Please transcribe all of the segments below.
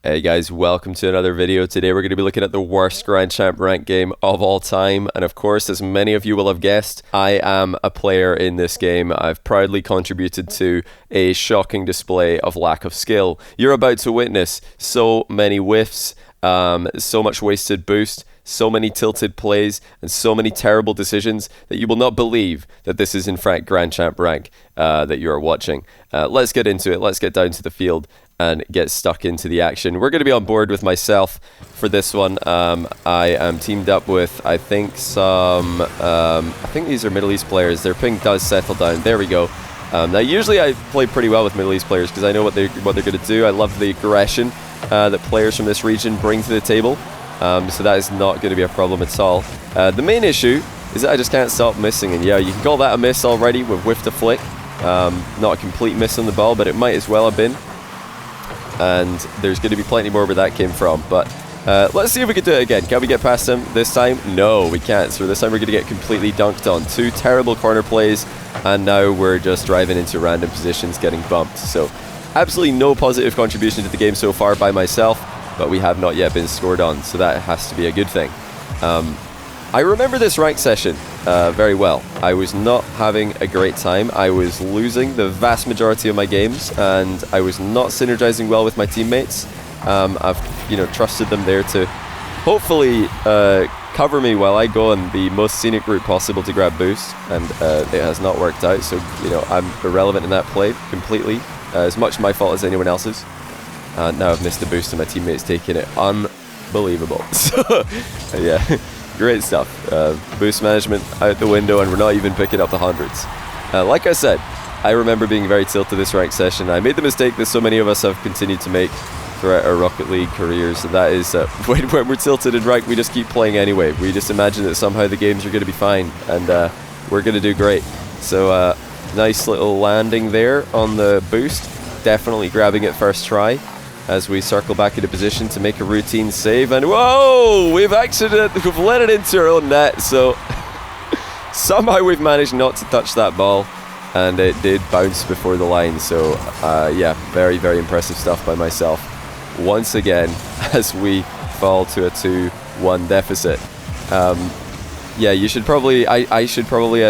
Hey guys, welcome to another video. Today we're going to be looking at the worst Grand Champ rank game of all time. And of course, as many of you will have guessed, I am a player in this game. I've proudly contributed to a shocking display of lack of skill. You're about to witness so many whiffs, so much wasted boost, so many tilted plays, and so many terrible decisions that you will not believe that this is in fact Grand Champ rank that you are watching. Let's get into it. Let's get down to the field and get stuck into the action. We're going to be on board with myself for this one. I am teamed up with, I think these are Middle East players. Their ping does settle down. There we go. Now, usually I play pretty well with Middle East players because I know what they're going to do. I love the aggression that players from this region bring to the table. So that is not going to be a problem at all. The main issue is that I just can't stop missing. And yeah, you can call that a miss already with whiff to flick. Not a complete miss on the ball, but it might as well have been. And there's going to be plenty more where that came from. But let's see if we can do it again. Can we get past him this time? No, we can't. So this time we're going to get completely dunked on. Two terrible corner plays, and now we're just driving into random positions, getting bumped. So absolutely no positive contribution to the game so far by myself, but we have not yet been scored on, so that has to be a good thing. I remember this rank session very well. I was not having a great time. I was losing the vast majority of my games, and I was not synergizing well with my teammates. I've trusted them there to hopefully cover me while I go on the most scenic route possible to grab boost, and it has not worked out. So I'm irrelevant in that play completely, as much my fault as anyone else's. Now I've missed the boost and my teammates taking it. Unbelievable. So yeah. Great stuff. Boost management out the window, and we're not even picking up the hundreds. Like I said, I remember being very tilted this rank session. I made the mistake that so many of us have continued to make throughout our Rocket League careers, and that is when we're tilted in rank, we just keep playing anyway. We just imagine that somehow the games are going to be fine, and we're going to do great. So nice little landing there on the boost. Definitely grabbing it first try, as we circle back into position to make a routine save, and whoa, we've let it into our own net, so somehow we've managed not to touch that ball, and it did bounce before the line. So yeah, very, very impressive stuff by myself once again as we fall to a 2-1 deficit. Yeah, you should probably, I should probably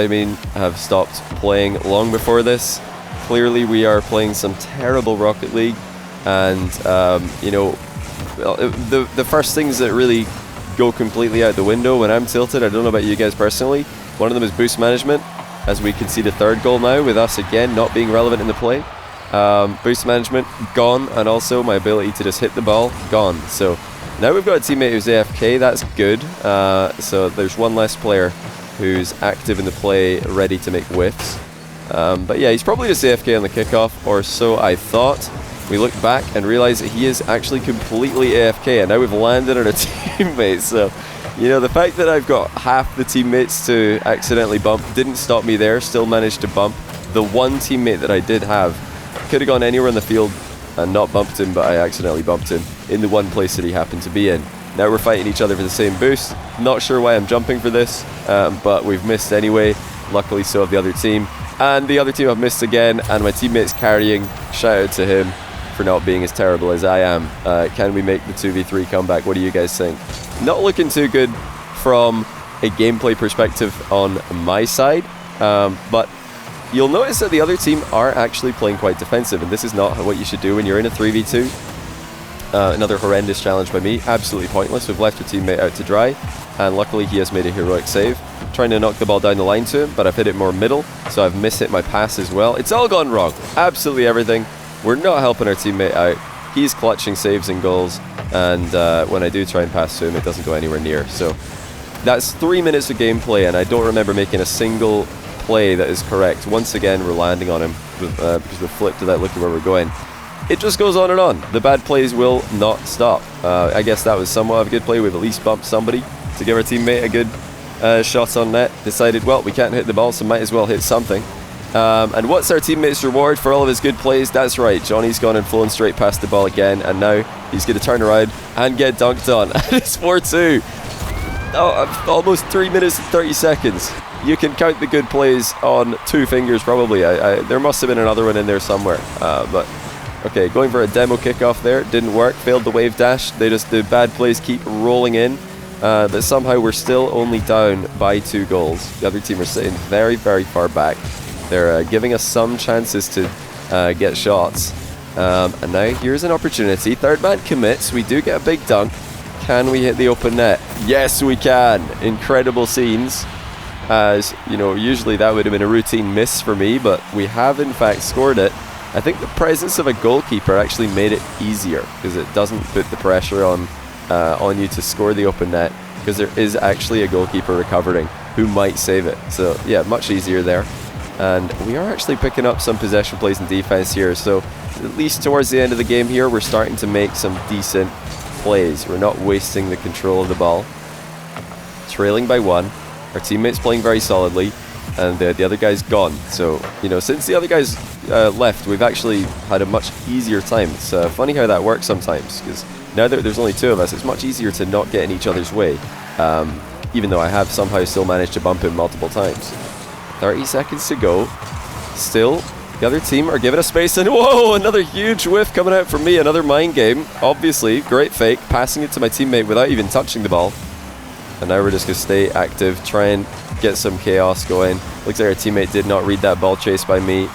have stopped playing long before this. Clearly we are playing some terrible Rocket League. And the first things that really go completely out the window when I'm tilted, I don't know about you guys personally, one of them is boost management, as we can see the third goal now with us again not being relevant in the play. Boost management gone, and also my ability to just hit the ball gone. So now we've got a teammate who's AFK. That's good. So there's one less player who's active in the play, ready to make whiffs. But yeah, he's probably just AFK on the kickoff, or so I thought. We look back and realize that he is actually completely AFK, and now we've landed on a teammate. So, the fact that I've got half the teammates to accidentally bump didn't stop me there. Still managed to bump the one teammate that I did have. Could have gone anywhere in the field and not bumped him, but I accidentally bumped him in the one place that he happened to be in. Now we're fighting each other for the same boost. Not sure why I'm jumping for this, but we've missed anyway. Luckily so of the other team. And the other team have missed again, and my teammate's carrying. Shout out to him for not being as terrible as I am. Can we make the 2v3 comeback? What do you guys think? Not looking too good from a gameplay perspective on my side, but you'll notice that the other team are actually playing quite defensive, and this is not what you should do when you're in a 3v2. Another horrendous challenge by me, absolutely pointless. We've left our teammate out to dry, and luckily he has made a heroic save. Trying to knock the ball down the line to him, but I've hit it more middle, so I've mishit my pass as well. It's all gone wrong, absolutely everything. We're not helping our teammate out. He's clutching saves and goals, and when I do try and pass to him, it doesn't go anywhere near. So that's 3 minutes of gameplay, and I don't remember making a single play that is correct. Once again, we're landing on him because we flipped without looking where we're going. It just goes on and on. The bad plays will not stop. I guess that was somewhat of a good play. We've at least bumped somebody to give our teammate a good shot on net. Decided, well, we can't hit the ball, so might as well hit something. And what's our teammate's reward for all of his good plays? That's right, Johnny's gone and flown straight past the ball again, and now he's going to turn around and get dunked on. And it's 4-2. Oh, almost 3 minutes and 30 seconds. You can count the good plays on 2 fingers probably. There must have been another one in there somewhere, but Okay, going for a demo kickoff there. Didn't work. Failed the wave dash. The bad plays keep rolling in. But somehow we're still only down by 2 goals. The other team are sitting very, very far back. They're giving us some chances to get shots. And now here's an opportunity. Third man commits. We do get a big dunk. Can we hit the open net? Yes, we can. Incredible scenes. As you know, usually that would have been a routine miss for me, but we have in fact scored it. I think the presence of a goalkeeper actually made it easier because it doesn't put the pressure on you to score the open net, because there is actually a goalkeeper recovering who might save it. So yeah, much easier there. And we are actually picking up some possession plays and defense here. So at least towards the end of the game here, we're starting to make some decent plays. We're not wasting the control of the ball. Trailing by 1. Our teammate's playing very solidly, and the other guy's gone. So, you know, since the other guy's left, we've actually had a much easier time. It's funny how that works sometimes, because now that there's only 2 of us, it's much easier to not get in each other's way, even though I have somehow still managed to bump him multiple times. 30 seconds to go. Still, the other team are giving us space, and whoa, another huge whiff coming out from me. Another mind game, obviously. Great fake, passing it to my teammate without even touching the ball. And now we're just going to stay active, try and get some chaos going. Looks like our teammate did not read that ball chase by me.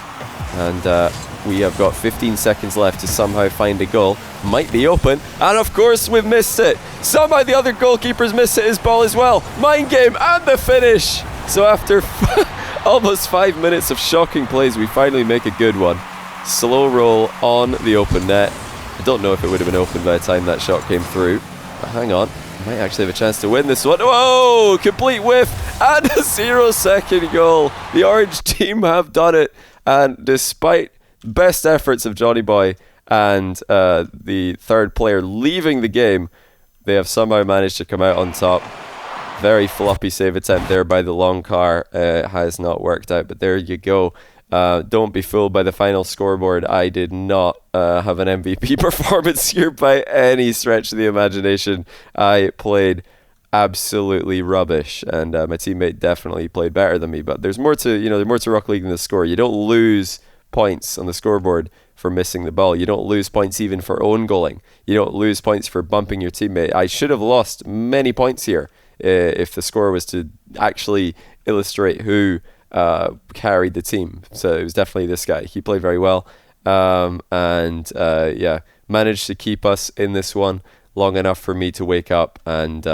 And we have got 15 seconds left to somehow find a goal. Might be open. And of course we've missed it. Somehow the other goalkeeper's missed his ball as well. Mind game and the finish. So after almost 5 minutes of shocking plays, we finally make a good one. Slow roll on the open net. I don't know if it would have been open by the time that shot came through. But hang on. Might actually have a chance to win this one. Whoa! Complete whiff and a 0-second goal. The orange team have done it. And despite best efforts of Johnny Boy and the third player leaving the game, they have somehow managed to come out on top. Very floppy save attempt there by the long car. Has not worked out, but there you go. Don't be fooled by the final scoreboard. I did not have an MVP performance here by any stretch of the imagination. I played absolutely rubbish, and my teammate definitely played better than me. But there's more to there's more to Rocket League than the score. You don't lose points on the scoreboard for missing the ball. You don't lose points even for own goaling. You don't lose points for bumping your teammate. I should have lost many points here if the score was to actually illustrate who carried the team. So it was definitely this guy. He played very well, and managed to keep us in this one long enough for me to wake up and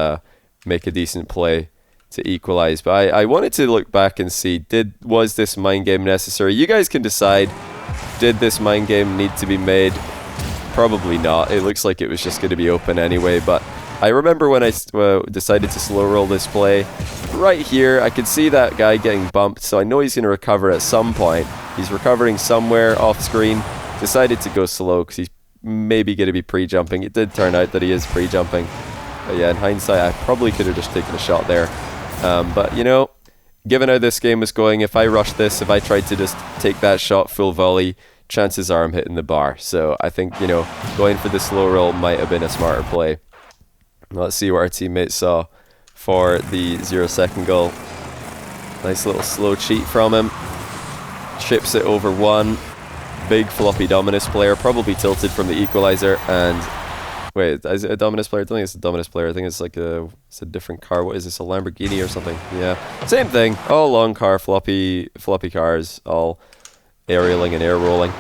make a decent play to equalize. But I wanted to look back and see, was this mind game necessary? You guys can decide. Did this mind game need to be made? Probably not. It looks like it was just going to be open anyway, but I remember when I decided to slow roll this play, right here, I could see that guy getting bumped, so I know he's going to recover at some point. He's recovering somewhere off screen. Decided to go slow because he's maybe going to be pre-jumping. It did turn out that he is pre-jumping. But yeah, in hindsight, I probably could have just taken a shot there. But, you know, given how this game was going, if I rushed this, if I tried to just take that shot full volley, chances are I'm hitting the bar. So I think, you know, going for the slow roll might have been a smarter play. Let's see what our teammates saw for the 0-second goal. Nice little slow cheat from him. Chips it over 1. Big floppy Dominus player, probably tilted from the equalizer. And wait, is it a Dominus player? I don't think it's a Dominus player. I think it's like it's a different car. What is this? A Lamborghini or something? Yeah, same thing. All long car, floppy cars, all aerialing and air rolling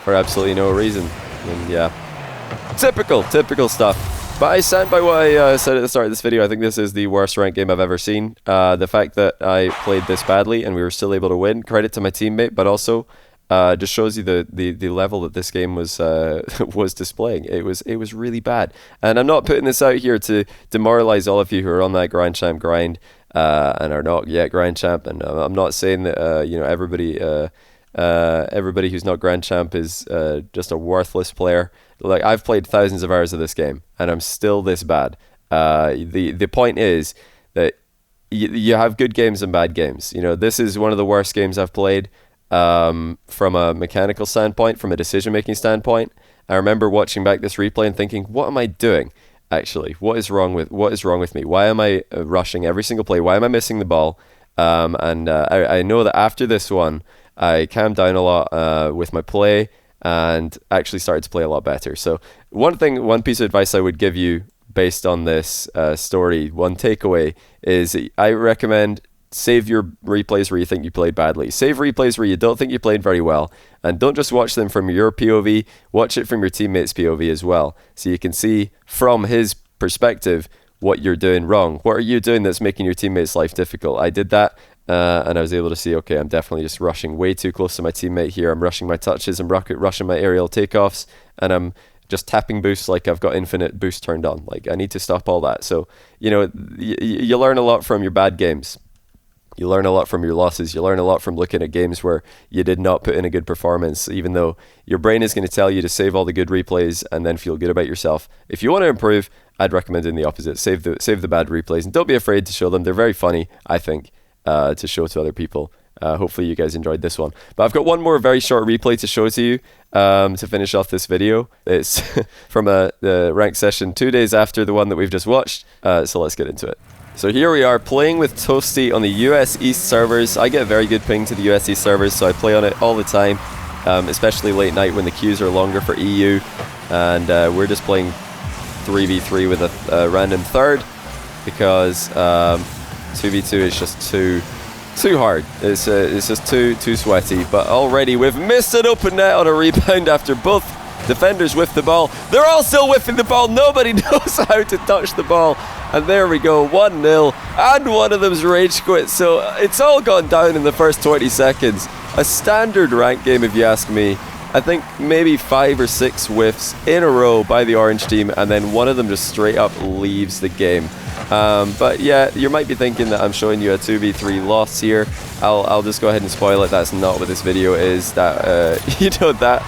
for absolutely no reason. And yeah, typical stuff. But I stand by what I said at the start of this video. I think this is the worst ranked game I've ever seen. The fact that I played this badly and we were still able to win, credit to my teammate, but also just shows you the level that this game was was displaying. It was really bad. And I'm not putting this out here to demoralize all of you who are on that Grand Champ grind and are not yet Grand Champ. And I'm not saying that everybody who's not Grand Champ is just a worthless player. Like, I've played thousands of hours of this game and I'm still this bad. The point is that you have good games and bad games. You know, this is one of the worst games I've played from a mechanical standpoint, from a decision-making standpoint. I remember watching back this replay and thinking, what am I doing? Actually, what is wrong with me? Why am I rushing every single play? Why am I missing the ball? I know that after this one, I calmed down a lot with my play. and actually started to play a lot better. So one piece of advice I would give you based on this story, one takeaway is I recommend save your replays where you think you played badly. Save replays where you don't think you played very well, and don't just watch them from your POV, watch it from your teammate's POV as well, so you can see from his perspective what you're doing wrong. What are you doing that's making your teammate's life difficult? I did that, and I was able to see, okay, I'm definitely just rushing way too close to my teammate here. I'm rushing my touches, I'm rushing my aerial takeoffs, and I'm just tapping boosts like I've got infinite boost turned on. Like, I need to stop all that. So, you learn a lot from your bad games. You learn a lot from your losses. You learn a lot from looking at games where you did not put in a good performance, even though your brain is going to tell you to save all the good replays and then feel good about yourself. If you want to improve, I'd recommend doing the opposite. Save the bad replays, and don't be afraid to show them. They're very funny, I think, to show to other people. Hopefully you guys enjoyed this one. But I've got one more very short replay to show to you to finish off this video. It's from the ranked session 2 days after the one that we've just watched. So let's get into it. So here we are playing with Toasty on the US East servers. I get a very good ping to the US East servers, so I play on it all the time, especially late night when the queues are longer for EU. And we're just playing 3v3 with a random third because 2v2 is just too hard. It's just too sweaty. But already we've missed an open net on a rebound after both defenders whiff the ball. They're all still whiffing the ball. Nobody knows how to touch the ball. And there we go, 1-0, and one of them's rage quit. So it's all gone down in the first 20 seconds. A standard rank game, if you ask me. I think maybe 5 or 6 whiffs in a row by the orange team, and then one of them just straight up leaves the game. But yeah, you might be thinking that I'm showing you a 2v3 loss here. I'll just go ahead and spoil it. That's not what this video is. That that,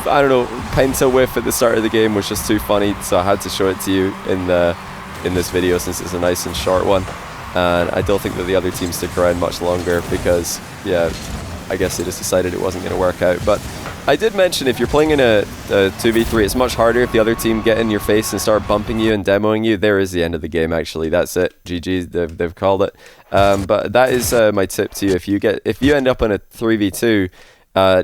I don't know, penta whiff at the start of the game was just too funny, so I had to show it to you in this video since it's a nice and short one. And I don't think that the other team stick around much longer because, yeah, I guess they just decided it wasn't going to work out. But I did mention if you're playing in a 2v3, it's much harder if the other team get in your face and start bumping you and demoing you. There is the end of the game, actually. That's it. GG, they've called it. But that is my tip to you. If you end up in a 3v2,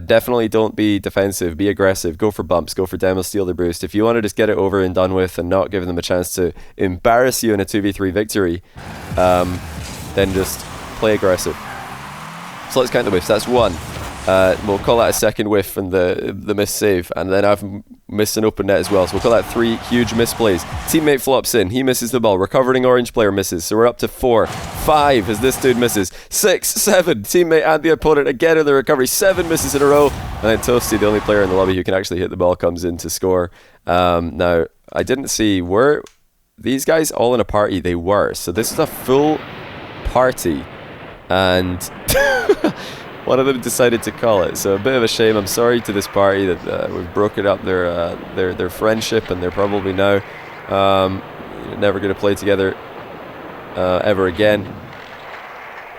definitely don't be defensive, be aggressive, go for bumps, go for demo, steal the boost. If you want to just get it over and done with and not give them a chance to embarrass you in a 2v3 victory, then just play aggressive. So let's count the whiffs. That's one. We'll call that a second whiff and the miss save, and then I've missed an open net as well, so we'll call that 3 huge misplays. Teammate flops in, he misses the ball, recovering orange player misses, so we're up to 4, 5 as this dude misses, 6, 7, teammate and the opponent again in the recovery, 7 misses in a row, and then Toasty, the only player in the lobby who can actually hit the ball, comes in to score. Now, I didn't see, were these guys all in a party? They were, so this is a full party, and one of them decided to call it, so a bit of a shame. I'm sorry to this party that we've broken up their friendship, and they're probably now never going to play together ever again.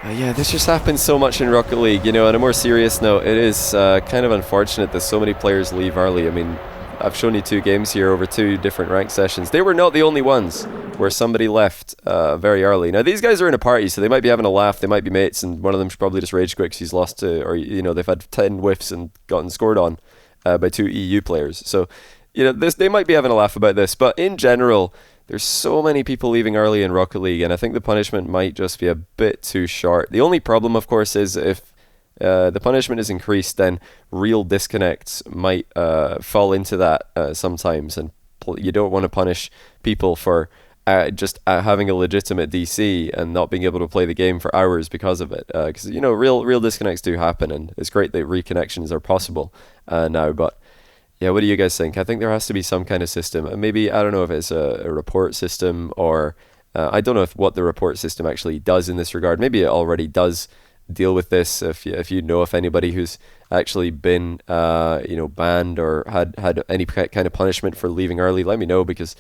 Yeah, this just happens so much in Rocket League. On a more serious note, it is kind of unfortunate that so many players leave early. I mean, I've shown you 2 games here over 2 different ranked sessions. They were not the only ones where somebody left very early. Now, these guys are in a party, so they might be having a laugh. They might be mates, and one of them should probably just rage quit because he's lost to, or they've had 10 whiffs and gotten scored on by 2 EU players. So, they might be having a laugh about this. But in general, there's so many people leaving early in Rocket League, and I think the punishment might just be a bit too short. The only problem, of course, is if the punishment is increased, then real disconnects might fall into that sometimes, and you don't want to punish people for just having a legitimate DC and not being able to play the game for hours because of it. Because real disconnects do happen, and it's great that reconnections are possible now. But yeah, what do you guys think? I think there has to be some kind of system, and maybe, I don't know if it's a report system, or I don't know what the report system actually does in this regard. Maybe it already does deal with this. If you know of anybody who's actually been banned or had any kind of punishment for leaving early, let me know, because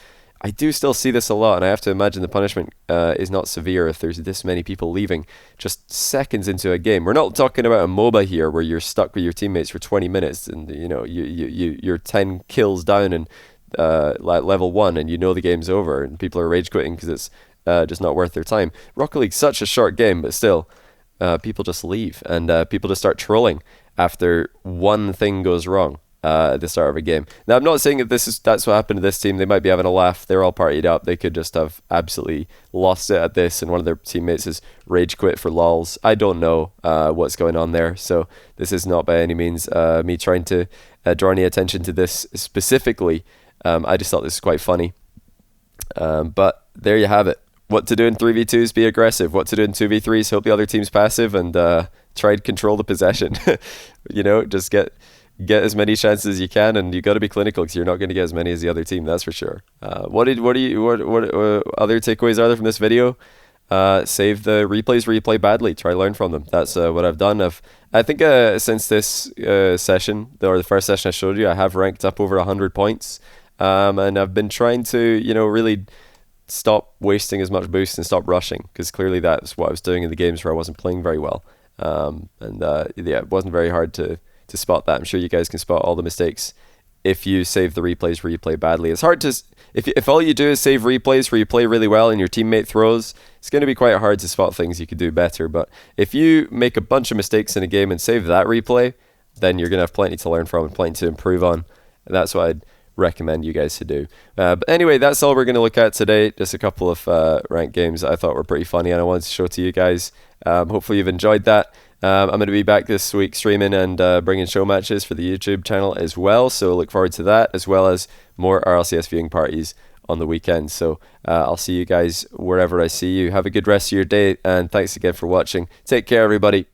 I do still see this a lot, and I have to imagine the punishment is not severe if there's this many people leaving just seconds into a game. We're not talking about a MOBA here where you're stuck with your teammates for 20 minutes and you're 10 kills down in level 1 and the game's over and people are rage quitting because it's just not worth their time. Rocket League's such a short game, but still, people just leave, and people just start trolling after one thing goes wrong. at the start of a game. Now, I'm not saying that that's what happened to this team. They might be having a laugh. They're all partied up. They could just have absolutely lost it at this, and one of their teammates has rage quit for lols. I don't know what's going on there. So this is not by any means me trying to draw any attention to this specifically. I just thought this was quite funny. But there you have it. What to do in 3v2s, be aggressive. What to do in 2v3s, hope the other team's passive, and try to control the possession. Just get as many chances as you can, and you got to be clinical because you're not going to get as many as the other team, that's for sure. What other takeaways are there from this video? Save the replays where you play badly. Try to learn from them. That's what I've done. I think since this session, or the first session I showed you, I have ranked up over 100 points. And I've been trying to, really stop wasting as much boost and stop rushing, because clearly that's what I was doing in the games where I wasn't playing very well. It wasn't very hard to spot that. I'm sure you guys can spot all the mistakes if you save the replays where you play badly. It's hard to, if all you do is save replays where you play really well and your teammate throws, it's going to be quite hard to spot things you could do better. But if you make a bunch of mistakes in a game and save that replay, then you're going to have plenty to learn from and plenty to improve on. And that's what I'd recommend you guys to do. But anyway, that's all we're going to look at today. Just a couple of ranked games I thought were pretty funny and I wanted to show to you guys. Hopefully you've enjoyed that. I'm going to be back this week streaming and bringing show matches for the YouTube channel as well, so look forward to that, as well as more RLCS viewing parties on the weekend. So I'll see you guys wherever I see you. Have a good rest of your day, and thanks again for watching. Take care, everybody.